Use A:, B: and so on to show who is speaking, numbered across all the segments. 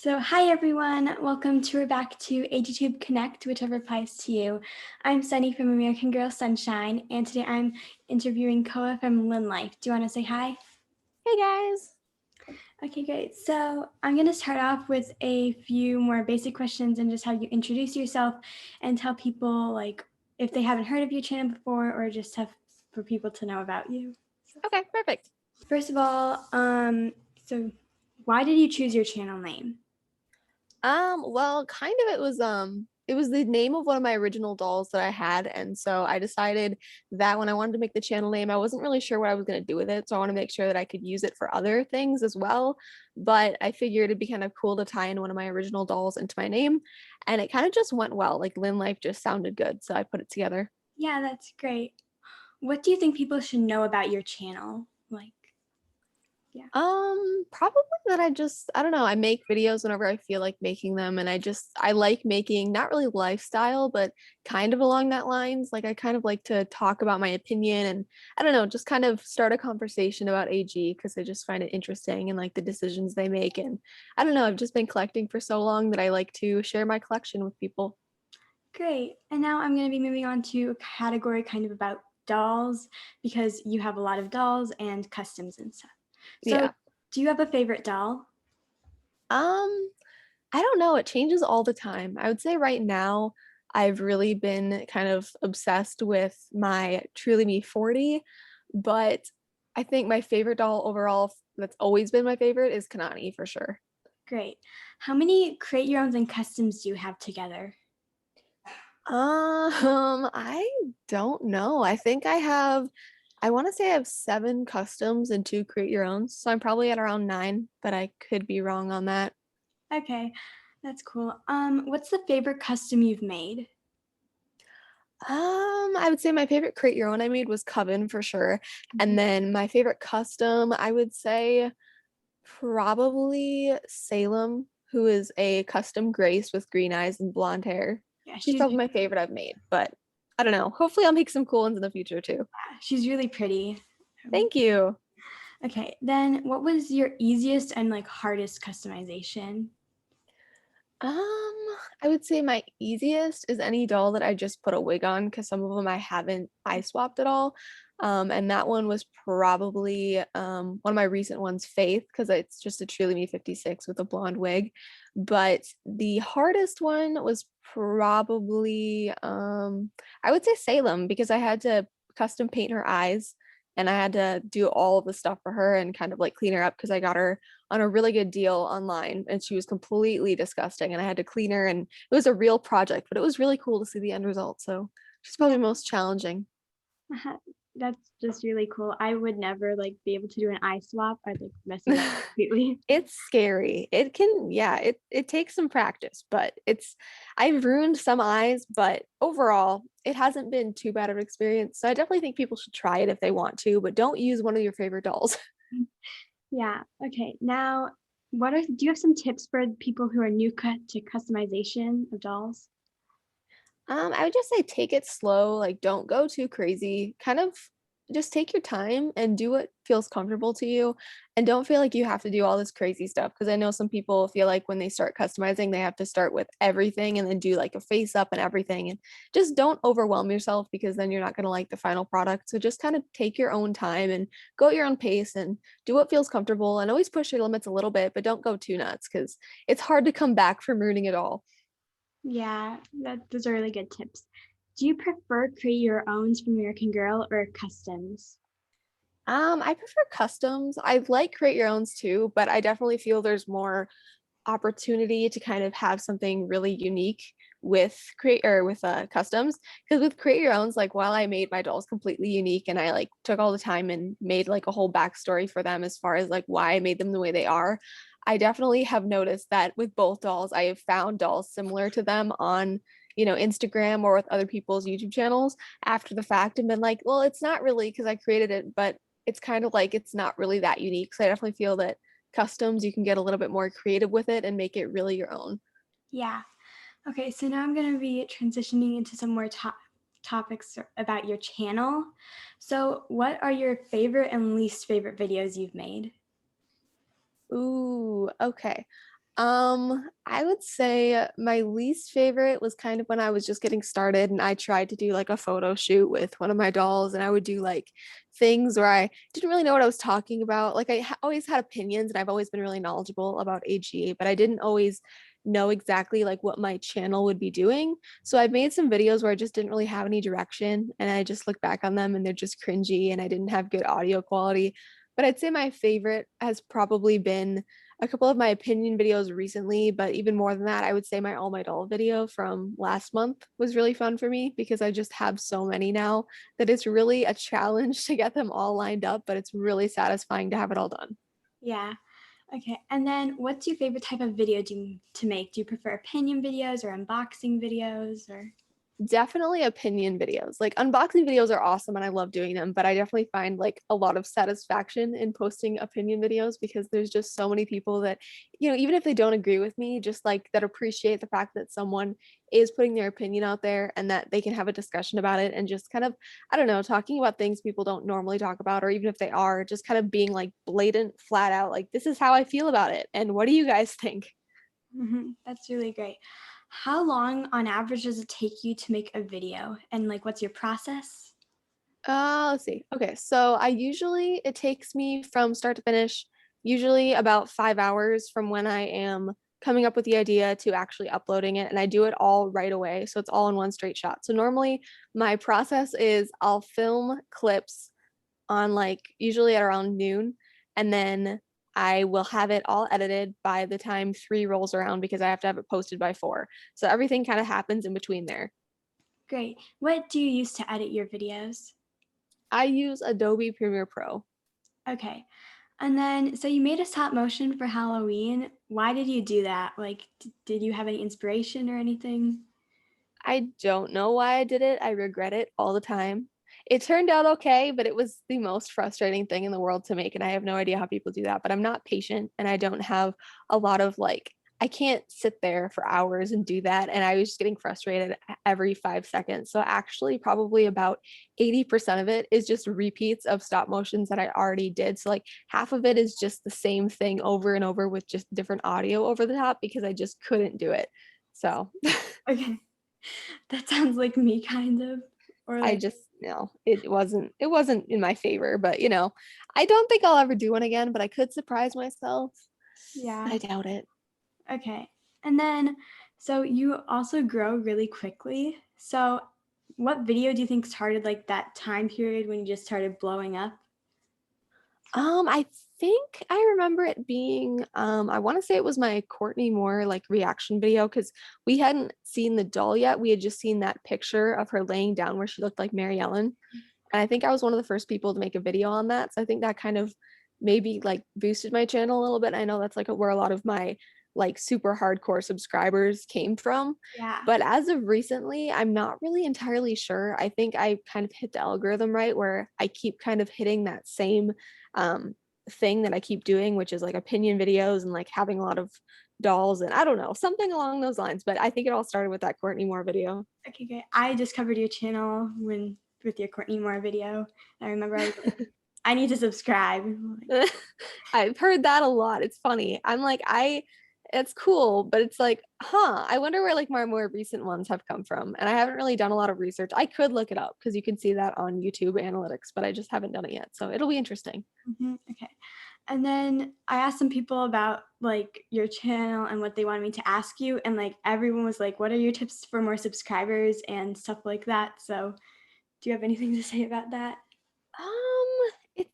A: So hi everyone, welcome back to AGTube Connect, whichever applies to you. I'm Sunny from American Girl Sunshine, and today I'm interviewing Koa from LynnLife. Do you want to say hi?
B: Hey guys.
A: Okay, great. So I'm going to start off with a few more basic questions and just have you introduce yourself and tell people like if they haven't heard of your channel before or just have for people to know about you.
B: Okay, perfect.
A: First of all, so why did you choose your channel name?
B: Well, kind of it was the name of one of my original dolls that I had, and so I decided that when I wanted to make the channel name, I wasn't really sure what I was going to do with it, so I want to make sure that I could use it for other things as well. But I figured it'd be kind of cool to tie in one of my original dolls into my name, and it kind of just went well. Like LynnLife just sounded good, so I put it together.
A: Yeah, that's great. What do you think people should know about your channel? Yeah.
B: Probably that I don't know, I make videos whenever I feel like making them, and I like making not really lifestyle, but kind of along that lines. Like I kind of like to talk about my opinion and I don't know, just kind of start a conversation about AG because I just find it interesting and like the decisions they make. And I don't know, I've just been collecting for so long that I like to share my collection with people.
A: Great. And now I'm going to be moving on to a category kind of about dolls because you have a lot of dolls and customs and stuff. So,
B: Yeah.
A: do you have a favorite doll?
B: Um, I don't know. It changes all the time. I would say right now, I've really been kind of obsessed with my Truly Me 40, but I think my favorite doll overall that's always been my favorite is Kanani for sure.
A: Great. How many create your owns and customs do you have together?
B: I don't know. I want to say I have 7 customs and 2 create your own. So I'm probably at around 9, but I could be wrong on that.
A: Okay, that's cool. What's the favorite custom you've made?
B: I would say my favorite create your own I made was Coven for sure. And then my favorite custom, I would say probably Salem, who is a custom Grace with green eyes and blonde hair.
A: Yeah,
B: She's probably my favorite I've made, but I don't know. Hopefully I'll make some cool ones in the future too.
A: she's really pretty.
B: Thank you.
A: Okay, then what was your easiest and hardest customization?
B: I would say my easiest is any doll that I just put a wig on because some of them I haven't eye swapped at all. And that one was probably one of my recent ones, Faith, because it's just a Truly Me 56 with a blonde wig. But the hardest one was probably I would say Salem because I had to custom paint her eyes and I had to do all of the stuff for her and kind of like clean her up because I got her on a really good deal online and she was completely disgusting and I had to clean her and it was a real project, but it was really cool to see the end result. So she's probably most challenging.
A: That's just really cool. I would never be able to do an eye swap. I'd mess it up completely.
B: It's scary. It can, yeah, it takes some practice, but I've ruined some eyes, but overall, it hasn't been too bad of an experience. So I definitely think people should try it if they want to, but don't use one of your favorite dolls.
A: Yeah. Okay. Now, do you have some tips for people who are new to customization of dolls?
B: I would just say take it slow, like don't go too crazy. Kind of just take your time and do what feels comfortable to you and don't feel like you have to do all this crazy stuff because I know some people feel like when they start customizing they have to start with everything and then do like a face up and everything and just don't overwhelm yourself because then you're not going to like the final product. So just kind of take your own time and go at your own pace and do what feels comfortable and always push your limits a little bit, but don't go too nuts because it's hard to come back from ruining it all.
A: Yeah, those are really good tips. Do you prefer create your owns from American Girl or customs?
B: I prefer customs. I like create your owns too, but I definitely feel there's more opportunity to kind of have something really unique with create or with customs because with create your owns like while I made my dolls completely unique and I like took all the time and made like a whole backstory for them as far as like why I made them the way they are. I definitely have noticed that with both dolls I have found dolls similar to them on Instagram or with other people's YouTube channels after the fact and been like, well, it's not really because I created it, but it's kind of like it's not really that unique. So I definitely feel that customs, you can get a little bit more creative with it and make it really your own.
A: Yeah. Okay, so now I'm going to be transitioning into some more topics about your channel. So, what are your favorite and least favorite videos you've made?
B: Ooh, okay. I would say my least favorite was kind of when I was just getting started and I tried to do like a photo shoot with one of my dolls, and I would do like things where I didn't really know what I was talking about. Like always had opinions and I've always been really knowledgeable about AG, but I didn't always know exactly like what my channel would be doing. So I made some videos where I just didn't really have any direction, and I just look back on them and they're just cringy and I didn't have good audio quality. But I'd say my favorite has probably been a couple of my opinion videos recently, but even more than that, I would say my All My Doll video from last month was really fun for me because I just have so many now that it's really a challenge to get them all lined up, but it's really satisfying to have it all done.
A: Yeah. Okay. And then what's your favorite type of video to make? Do you prefer opinion videos or unboxing videos or?
B: Definitely opinion videos. Like unboxing videos are awesome and I love doing them, but I definitely find like a lot of satisfaction in posting opinion videos because there's just so many people that, even if they don't agree with me, just like that appreciate the fact that someone is putting their opinion out there and that they can have a discussion about it and just kind of, I don't know, talking about things people don't normally talk about, or even if they are, just kind of being like blatant, flat out, like, this is how I feel about it. And what do you guys think?
A: That's really great. How long on average does it take you to make a video? And like, what's your process?
B: Let's see. Okay, so it takes me from start to finish, usually about 5 hours from when I am coming up with the idea to actually uploading it. And I do it all right away. So it's all in one straight shot. So normally my process is I'll film clips on like usually at around noon, and then I will have it all edited by the time 3 rolls around because I have to have it posted by 4. So everything kind of happens in between there.
A: Great. What do you use to edit your videos?
B: I use Adobe Premiere Pro.
A: Okay. And then, so you made a stop motion for Halloween. Why did you do that? Like, did you have any inspiration or anything?
B: I don't know why I did it. I regret it all the time. It turned out okay, but it was the most frustrating thing in the world to make. And I have no idea how people do that. But I'm not patient and I don't have a lot of like, I can't sit there for hours and do that. And I was just getting frustrated every 5 seconds. So actually, probably about 80% of it is just repeats of stop motions that I already did. So like half of it is just the same thing over and over with just different audio over the top because I just couldn't do it. So
A: Okay. That sounds like me kind of. Or
B: I
A: like,
B: just, it wasn't in my favor, but I don't think I'll ever do one again, but I could surprise myself.
A: yeah.
B: I doubt it.
A: Okay. And then, so you also grow really quickly. So what video do you think started like that time period when you just started blowing up?
B: I think I remember it being, I want to say it was my Courtney Moore like reaction video because we hadn't seen the doll yet. We had just seen that picture of her laying down where she looked like Mary Ellen. And I think I was one of the first people to make a video on that. So I think that kind of maybe like boosted my channel a little bit. I know that's like where a lot of my like super hardcore subscribers came from.
A: Yeah.
B: But as of recently, I'm not really entirely sure. I think I kind of hit the algorithm right where I keep kind of hitting that same um, thing that I keep doing, which is like opinion videos and like having a lot of dolls and I don't know, something along those lines. But I think it all started with that Courtney Moore video.
A: Okay, great. I discovered your channel with your Courtney Moore video. I remember I was like, I need to subscribe.
B: I've heard that a lot. It's funny. It's cool, but it's like, I wonder where like my more recent ones have come from. And I haven't really done a lot of research. I could look it up because you can see that on YouTube analytics, but I just haven't done it yet. So it'll be interesting.
A: Okay. And then I asked some people about like your channel and what they wanted me to ask you. And like everyone was like, what are your tips for more subscribers and stuff like that? So do you have anything to say about that?
B: It's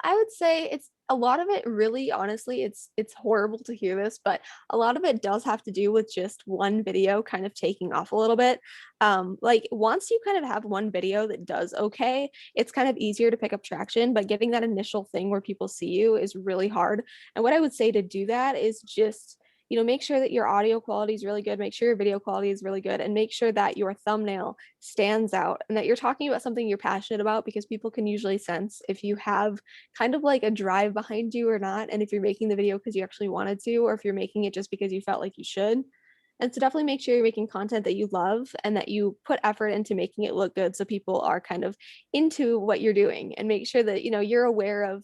B: I would say it's a lot of it really honestly it's horrible to hear this, but a lot of it does have to do with just one video kind of taking off a little bit. Like once you kind of have one video that does okay, it's kind of easier to pick up traction, but getting that initial thing where people see you is really hard. And what I would say to do that is just make sure that your audio quality is really good, make sure your video quality is really good, and make sure that your thumbnail stands out and that you're talking about something you're passionate about because people can usually sense if you have kind of like a drive behind you or not, and if you're making the video because you actually wanted to, or if you're making it just because you felt like you should. And so definitely make sure you're making content that you love and that you put effort into making it look good so people are kind of into what you're doing, and make sure that you're aware of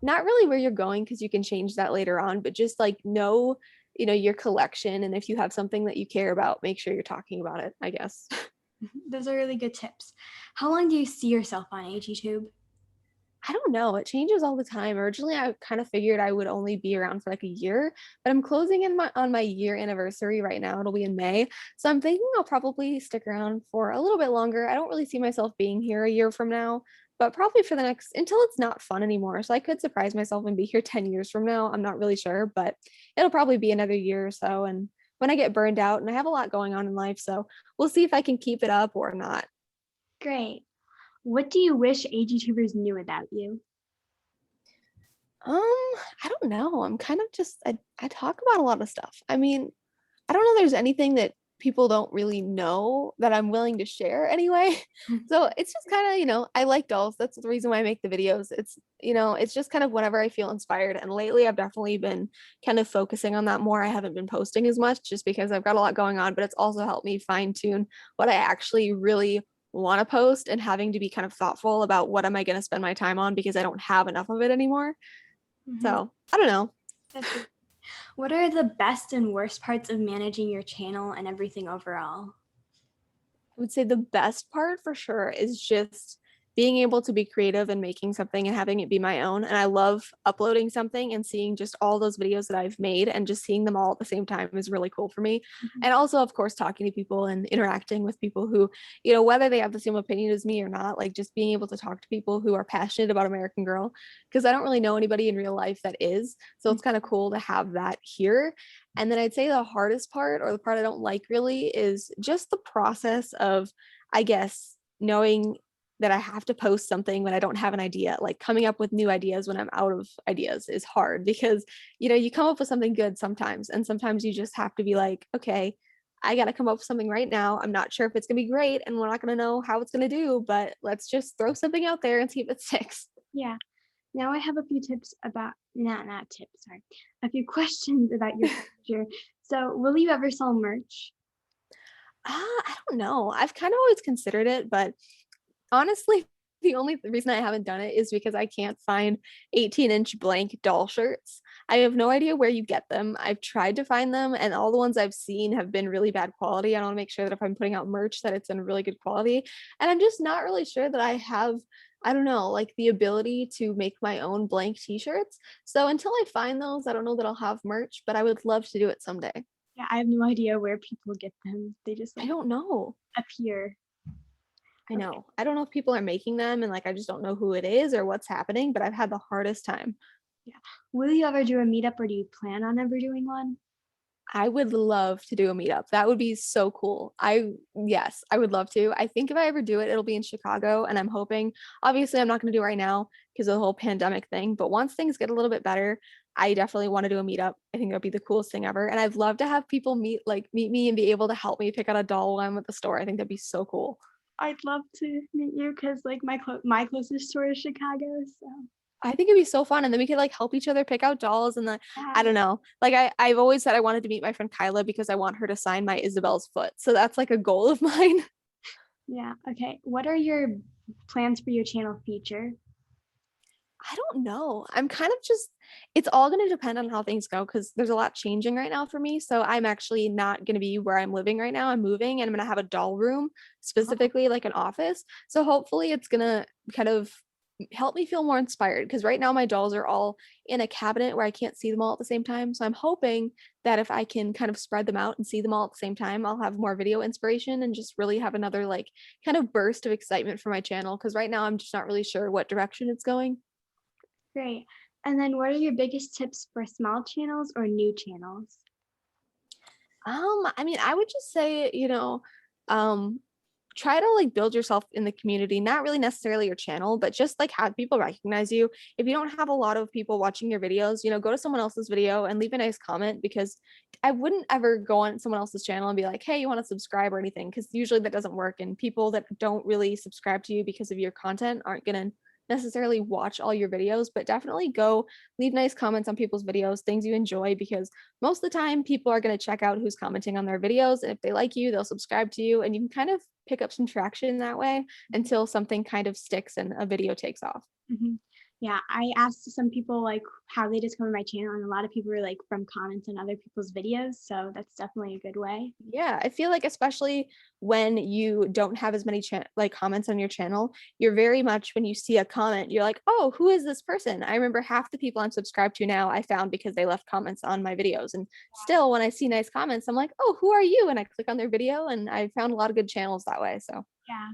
B: not really where you're going because you can change that later on, but just like know your collection. And if you have something that you care about, make sure you're talking about it, I guess.
A: Those are really good tips. How long do you see yourself on AGTube?
B: I don't know. It changes all the time. Originally, I kind of figured I would only be around for like a year, but I'm closing in on my year anniversary right now. It'll be in May. So I'm thinking I'll probably stick around for a little bit longer. I don't really see myself being here a year from now, but probably for the next until it's not fun anymore. So I could surprise myself and be here 10 years from now. I'm not really sure, but it'll probably be another year or so. And when I get burned out, and I have a lot going on in life, so we'll see if I can keep it up or not.
A: Great. What do you wish AGTubers knew about you?
B: I don't know. I'm kind of just I talk about a lot of stuff. I mean, I don't know there's anything that people don't really know that I'm willing to share anyway. So it's just kind of, I like dolls. That's the reason why I make the videos. It's just kind of whenever I feel inspired. And lately I've definitely been kind of focusing on that more. I haven't been posting as much just because I've got a lot going on, but it's also helped me fine tune what I actually really want to post and having to be kind of thoughtful about what am I going to spend my time on because I don't have enough of it anymore. So I don't know.
A: What are the best and worst parts of managing your channel and everything overall?
B: I would say the best part for sure is just being able to be creative and making something and having it be my own. And I love uploading something and seeing just all those videos that I've made and just seeing them all at the same time is really cool for me. And also, of course, talking to people and interacting with people who, whether they have the same opinion as me or not, like just being able to talk to people who are passionate about American Girl, because I don't really know anybody in real life that is. So it's kind of cool to have that here. And then I'd say the hardest part, or the part I don't like really, is just the process of, I guess, knowing that I have to post something when I don't have an idea. Like coming up with new ideas when I'm out of ideas is hard because, you come up with something good sometimes, and sometimes you just have to be like, okay, I got to come up with something right now. I'm not sure if it's going to be great and we're not going to know how it's going to do, but let's just throw something out there and see if it sticks.
A: Yeah. Now I have a few tips about, not tips, sorry, a few questions about your future. So will you ever sell merch?
B: I don't know. I've kind of always considered it, but honestly, the only reason I haven't done it is because I can't find 18-inch blank doll shirts. I have no idea where you get them. I've tried to find them, and all the ones I've seen have been really bad quality. I want to make sure that if I'm putting out merch that it's in really good quality. And I'm just not really sure that I have, I don't know, like the ability to make my own blank t-shirts. So until I find those, I don't know that I'll have merch, but I would love to do it someday.
A: Yeah, I have no idea where people get them. They just
B: I don't know.
A: appear.
B: I know. I don't know if people are making them and like I just don't know who it is or what's happening, but I've had the hardest time.
A: Yeah. Will you ever do a meetup, or do you plan on ever doing one?
B: I would love to do a meetup. That would be so cool. Yes, I would love to. I think if I ever do it, it'll be in Chicago. And I'm hoping, obviously, I'm not going to do it right now because of the whole pandemic thing. But once things get a little bit better, I definitely want to do a meetup. I think that'd be the coolest thing ever. And I'd love to have people meet me and be able to help me pick out a doll while I'm at the store. I think that'd be so cool.
A: I'd love to meet you because like my closest store is Chicago. So
B: I think it'd be so fun. And then we could like help each other pick out dolls. And then I
A: yeah.
B: don't know. Like I've always said I wanted to meet my friend Kyla because I want her to sign my Isabel's foot. So that's like a goal of mine.
A: Yeah. Okay. What are your plans for your channel feature?
B: I don't know. I'm kind of just, it's all going to depend on how things go because there's a lot changing right now for me. So I'm actually not going to be where I'm living right now. I'm moving and I'm going to have a doll room, specifically like an office. So hopefully it's going to kind of help me feel more inspired because right now my dolls are all in a cabinet where I can't see them all at the same time. So I'm hoping that if I can kind of spread them out and see them all at the same time, I'll have more video inspiration and just really have another like kind of burst of excitement for my channel because right now I'm just not really sure what direction it's going.
A: Great. And then what are your biggest tips for small channels or new channels?
B: I mean, I would just say, try to like build yourself in the community, not really necessarily your channel, but just like have people recognize you. If you don't have a lot of people watching your videos, go to someone else's video and leave a nice comment because I wouldn't ever go on someone else's channel and be like, hey, you want to subscribe or anything? Because usually that doesn't work. And people that don't really subscribe to you because of your content aren't going to necessarily watch all your videos, but definitely go leave nice comments on people's videos, things you enjoy, because most of the time people are going to check out who's commenting on their videos. And if they like you, they'll subscribe to you and you can kind of pick up some traction that way until something kind of sticks and a video takes off.
A: Mm-hmm. Yeah, I asked some people like how they discovered my channel, and a lot of people were like from comments on other people's videos. So that's definitely a good way.
B: Yeah, I feel like especially when you don't have as many like comments on your channel, you're very much when you see a comment, you're like, "Oh, who is this person?" I remember half the people I'm subscribed to now I found because they left comments on my videos. And still when I see nice comments, I'm like, "Oh, who are you?" And I click on their video and I found a lot of good channels that way. So,
A: Yeah.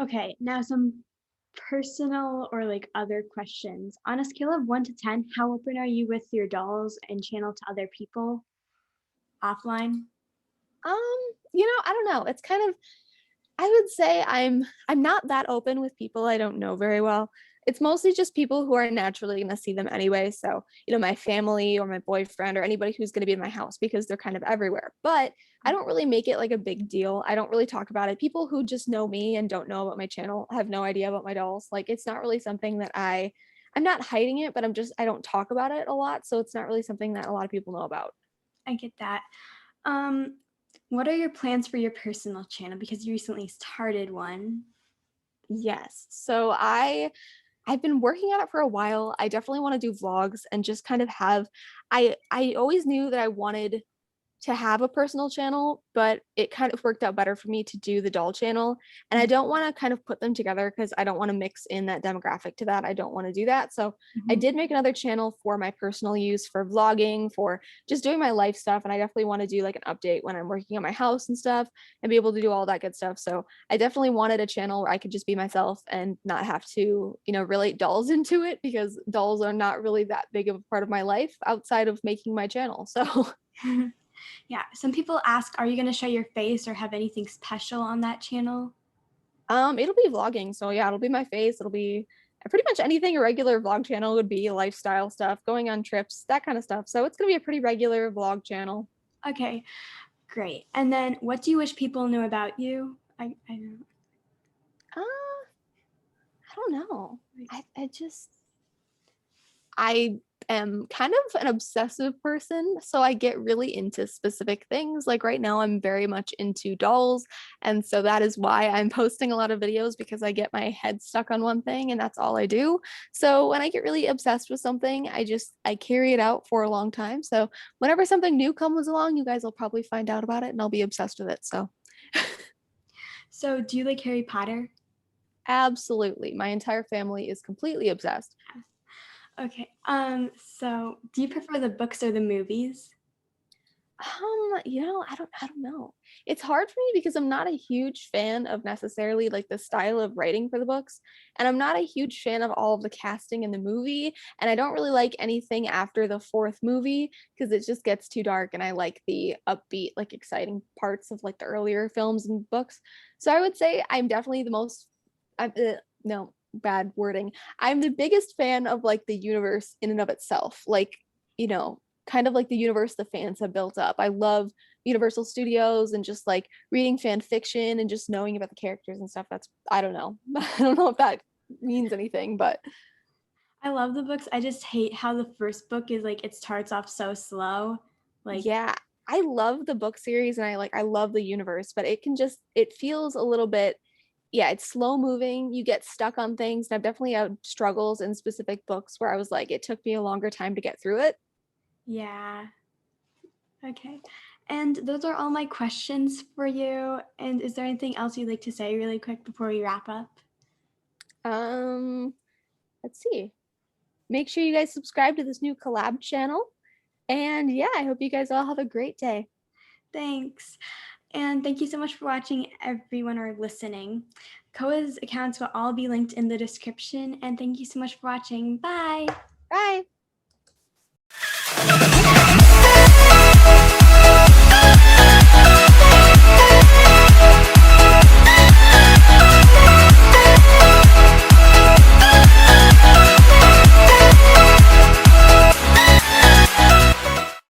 A: Okay, now some personal or like other questions. On a scale of 1 to 10, how open are you with your dolls and channel to other people offline?
B: um, I don't know. It's kind of I would say I'm not that open with people I don't know very well. It's mostly just people who are naturally going to see them anyway. So, my family or my boyfriend or anybody who's going to be in my house because they're kind of everywhere. But I don't really make it like a big deal. I don't really talk about it. People who just know me and don't know about my channel have no idea about my dolls. Like it's not really something that I'm not hiding it, but I don't talk about it a lot. So it's not really something that a lot of people know about.
A: I get that. Um, what are your plans for your personal channel? Because you recently started one.
B: Yes. So I've been working on it for a while. I definitely want to do vlogs and just kind of have I always knew that I wanted to have a personal channel, but it kind of worked out better for me to do the doll channel. And I don't want to kind of put them together because I don't want to mix in that demographic to that. I don't want to do that. So I
A: Mhm.
B: did make another channel for my personal use, for vlogging, for just doing my life stuff. And I definitely want to do like an update when I'm working on my house and stuff and be able to do all that good stuff. So I definitely wanted a channel where I could just be myself and not have to, relate dolls into it because dolls are not really that big of a part of my life outside of making my channel. So
A: Yeah, some people ask, are you going to show your face or have anything special on that channel?
B: It'll be vlogging. So yeah, it'll be my face. It'll be pretty much anything a regular vlog channel would be, lifestyle stuff, going on trips, that kind of stuff. So it's gonna be a pretty regular vlog channel.
A: Okay, great. And then what do you wish people knew about you? I don't know.
B: Uh, I don't know. I am kind of an obsessive person, so I get really into specific things. Like right now, I'm very much into dolls. And so that is why I'm posting a lot of videos because I get my head stuck on one thing and that's all I do. So when I get really obsessed with something, I carry it out for a long time. So whenever something new comes along, you guys will probably find out about it and I'll be obsessed with it. So
A: So do you like Harry Potter?
B: absolutely. My entire family is completely obsessed.
A: Okay. So do you prefer the books or the movies?
B: I don't know. It's hard for me because I'm not a huge fan of necessarily like the style of writing for the books, and I'm not a huge fan of all of the casting in the movie, and I don't really like anything after the fourth movie because it just gets too dark and I like the upbeat, like exciting parts of like the earlier films and books. So I would say I'm definitely the most no, bad wording. I'm the biggest fan of like the universe in and of itself. Like, you know, kind of like the universe the fans have built up. I love Universal Studios and just like reading fan fiction and just knowing about the characters and stuff. I don't know. I don't know if that means anything, but
A: I love the books. I just hate how the first book is like it starts off so slow. Like,
B: yeah, I love the book series and I love the universe, but it feels a little bit, yeah, it's slow moving. You get stuck on things. And I've definitely had struggles in specific books where I was like, it took me a longer time to get through it.
A: yeah. Okay. And those are all my questions for you. And is there anything else you'd like to say really quick before we wrap up?
B: Um, let's see. Make sure you guys subscribe to this new collab channel. And yeah, I hope you guys all have a great day.
A: Thanks. And thank you so much for watching, everyone, or listening. Koa's accounts will all be linked in the description. And thank you so much for watching. Bye.
B: Bye.